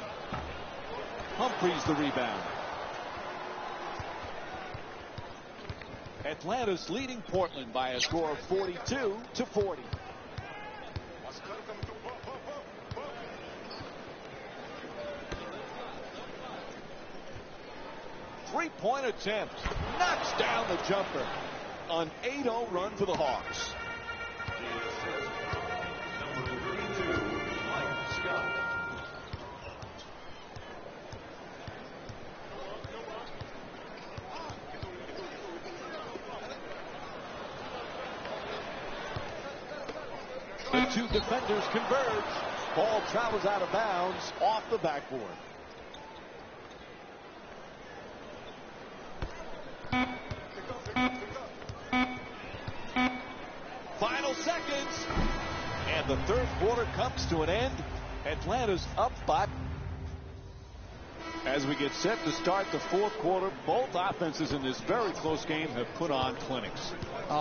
Humphries the rebound. Atlanta's leading Portland by a score of 42-40. Three-point attempt. Knocks down the jumper. An 8-0 run for the Hawks. The two defenders converge. Ball travels out of bounds off the backboard. Final seconds. And the third quarter comes to an end. Atlanta's up by. As we get set to start the fourth quarter, both offenses in this very close game have put on clinics.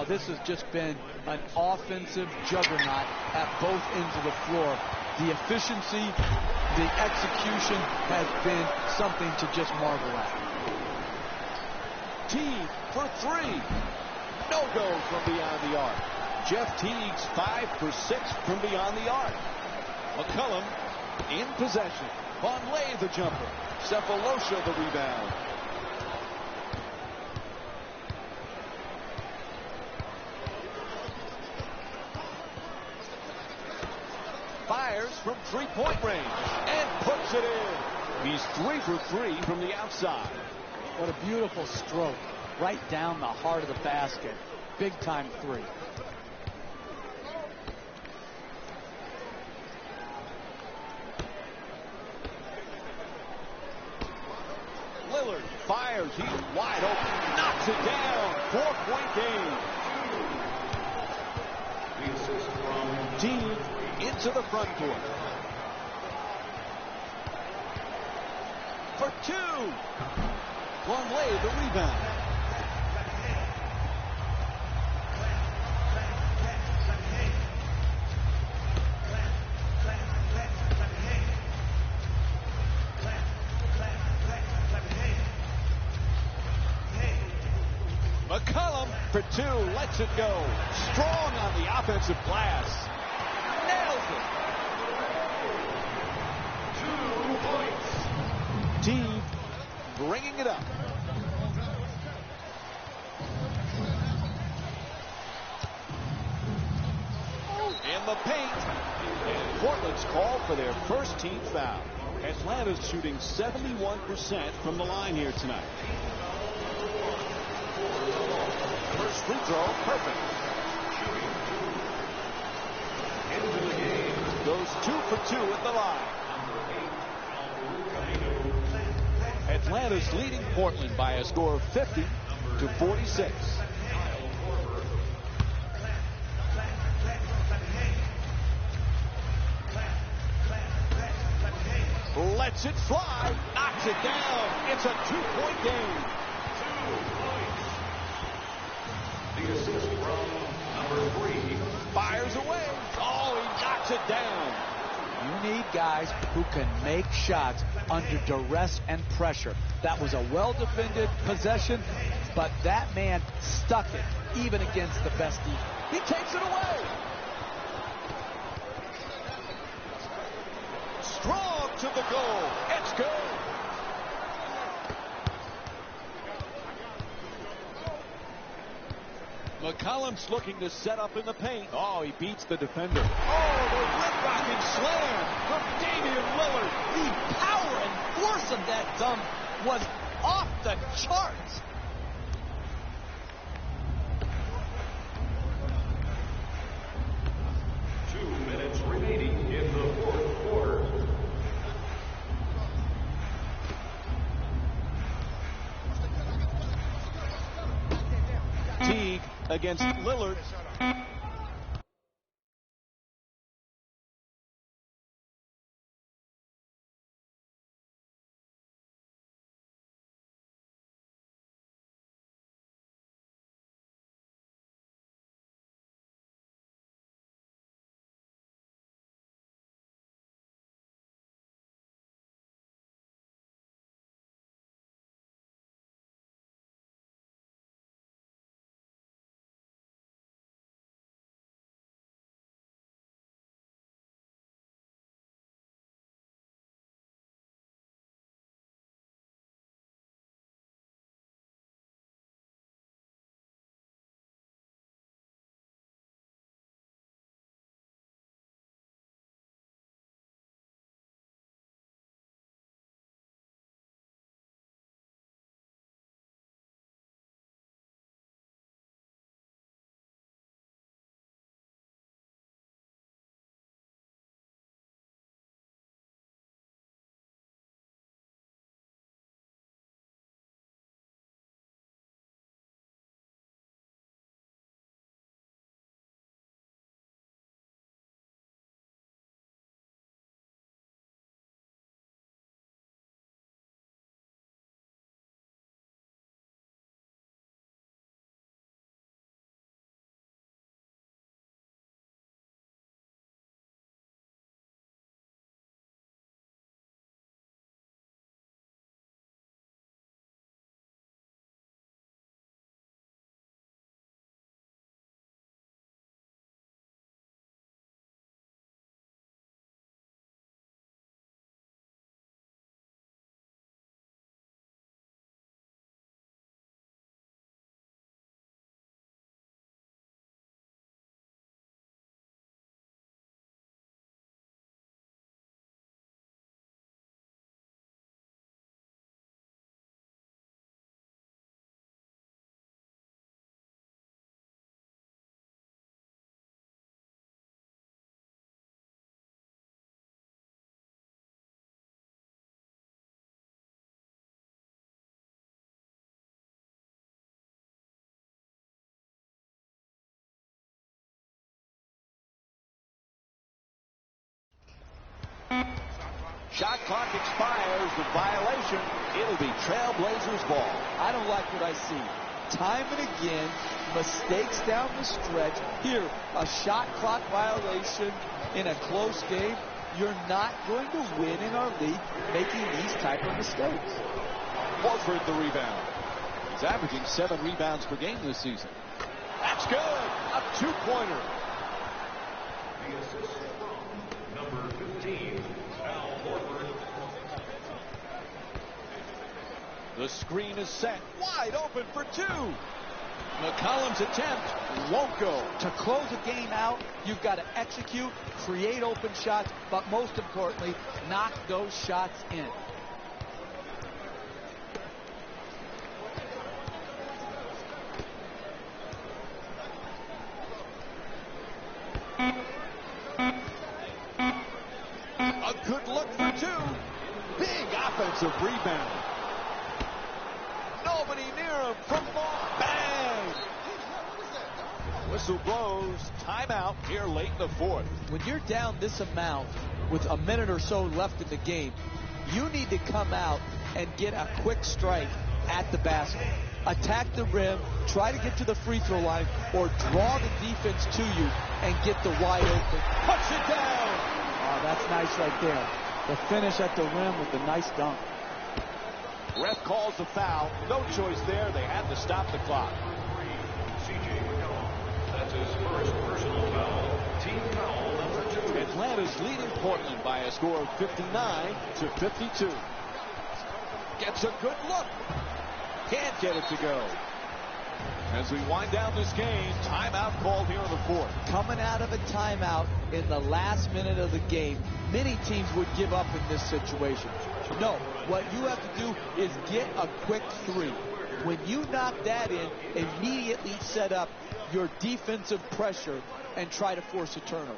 This has just been an offensive juggernaut at both ends of the floor. The efficiency, the execution has been something to just marvel at. Teague for 3. No go from beyond the arc. Jeff Teague's 5 for 6 from beyond the arc. McCollum in possession. Vonleh the jumper. Cephalosha the rebound. Fires from three-point range and puts it in. He's 3 for 3 from the outside. What a beautiful stroke. Right down the heart of the basket. Big time three. Lillard fires. He's wide open. Knocks it down. 4-point game. The assist from Team into the front court. For two. Vonleh the rebound. McCollum for two, lets it go. Strong on the offensive glass. Nails it. 2 points. Team bringing it up. In the paint. And Portland's called for their first team foul. Atlanta's shooting 71% from the line here tonight. First free throw, perfect. into the game. Goes 2 for 2 at the line. Atlanta's leading Portland by a score of 50-46. Lets it fly, knocks it down. It's a 2-point game. 2 points. The assist from number 3. Fires away. Oh, he knocks it down. You need guys who can make shots under duress and pressure. That was a well-defended possession, but that man stuck it, even against the best defense. He takes it away. Strong to the goal. It's good. McCollum's looking to set up in the paint. Oh, he beats the defender. Oh, the rip-rocking slam from Damian Lillard. The power and force of that dunk was off the charts. Remaining in the fourth quarter. Teague against Lillard. Shot clock expires. The violation. It'll be Trailblazers ball. I don't like what I see. Time and again, mistakes down the stretch. Here, a shot clock violation in a close game. You're not going to win in our league making these type of mistakes. Horford the rebound. He's averaging 7 rebounds per game this season. That's good. A two-pointer. The assist from number 15, Al Horford. The screen is set. Wide open for 2. McCollum's attempt won't go. To close a game out, you've got to execute, create open shots, but most importantly, knock those shots in. A good look for 2. Big offensive rebound. Nobody near him from the ball. Bang! Whistle blows. Timeout here late in the fourth. When you're down this amount with a minute or so left in the game, you need to come out and get a quick strike at the basket. Attack the rim, try to get to the free throw line, or draw the defense to you and get the wide open. Push it down! Oh, that's nice right there. The finish at the rim with the nice dunk. Ref calls the foul. No choice there. They had to stop the clock. C.J. McCollum. That's his first personal foul. Team foul number 2. Atlanta's leading Portland by a score of 59-52. Gets a good look. Can't get it to go. As we wind down this game, timeout called here in the fourth. Coming out of a timeout in the last minute of the game, many teams would give up in this situation. No, what you have to do is get a quick 3. When you knock that in, immediately set up your defensive pressure and try to force a turnover.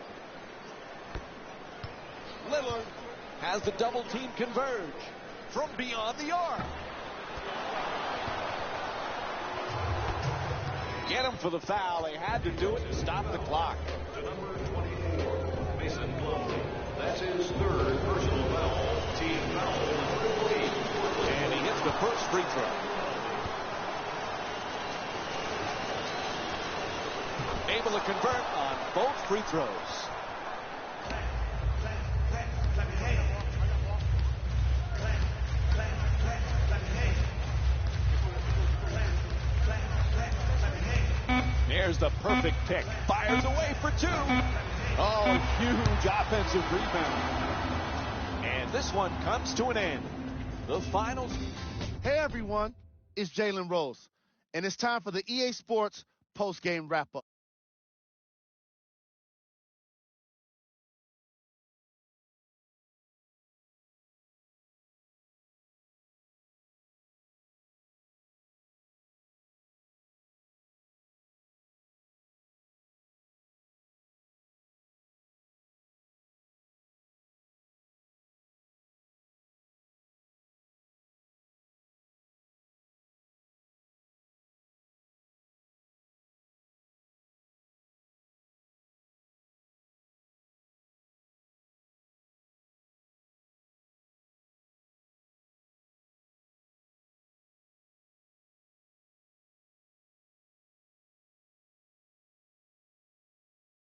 Lillard has the double team converge from beyond the arc. Get him for the foul. They had to do it to stop the clock. To number 24, Mason Plumlee. That's his third personal foul. Team foul number 15. And he hits the first free throw. Able to convert on both free throws. Here's the perfect pick. Fires away for 2. Oh, huge offensive rebound. And this one comes to an end. The finals. Hey, everyone. It's Jalen Rose, and it's time for the EA Sports post-game wrap-up.